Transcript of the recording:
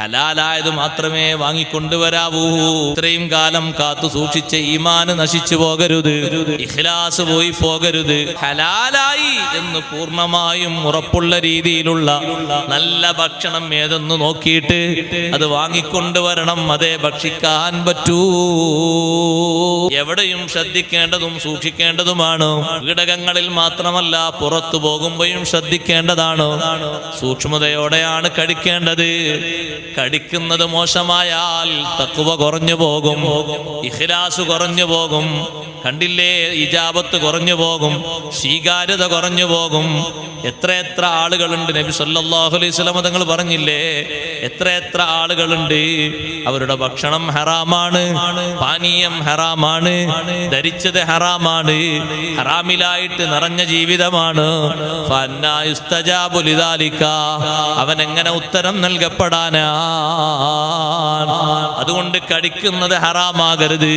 ഹലാലായത് മാത്രമേ വാങ്ങിക്കൊണ്ടുവരാവൂ. ഇത്രയും കാലം കാത്തു സൂക്ഷിച്ച ഈമാന് നശിച്ചു പോകരുത്, ഇഖ്ലാസ് പോയി പോകരുത്. ഹലാലായി എന്ന് പൂർണ്ണമായും ഉറപ്പുള്ള രീതിയിലുള്ള നല്ല ഭക്ഷണം ഏതെന്ന് നോക്കിയിട്ട് അത് വാങ്ങിക്കൊണ്ടുവരണം, അതേ ഭക്ഷിക്കാൻ പറ്റൂ. എവിടെയും ശ്രദ്ധിക്കേണ്ടതും സൂക്ഷിക്കേണ്ടതുമാണ്. കീടകങ്ങളിൽ മാത്രമല്ല, പുറത്തു പോകുമ്പോഴും ശ്രദ്ധിക്കേണ്ടതാണ്. സൂക്ഷ്മതയോടെയാണ് കഴിക്കേണ്ടത്. കടിക്കുന്നത് മോശമായാൽ തഖ്വ കുറഞ്ഞു പോകും, ഇഖ്ലാസ് കുറഞ്ഞു പോകും. കണ്ടില്ലേ, ഇജാബത്ത് കുറഞ്ഞു പോകും, സ്വീകാര്യത കുറഞ്ഞു പോകും. എത്ര ആളുകളുണ്ട്, നബി സല്ലല്ലാഹു അലൈഹി വസല്ലം തങ്ങൾ പറഞ്ഞില്ലേ, എത്ര ആളുകളുണ്ട് അവരുടെ ഭക്ഷണം ഹറാമാണ്, പാനീയം ഹറാമാണ്, ധരിച്ചത് ഹറാമാണ്, ഹറാമിലായിട്ട് നിറഞ്ഞ ജീവിതമാണ്. ഫഅന്നാ യുസ്തജാബു ലിദാലിക, അവനെങ്ങനെ ഉത്തരം നൽകപ്പെടാനാ? അതുകൊണ്ട് കടിക്കുന്നത് ഹറാമാകരുത്.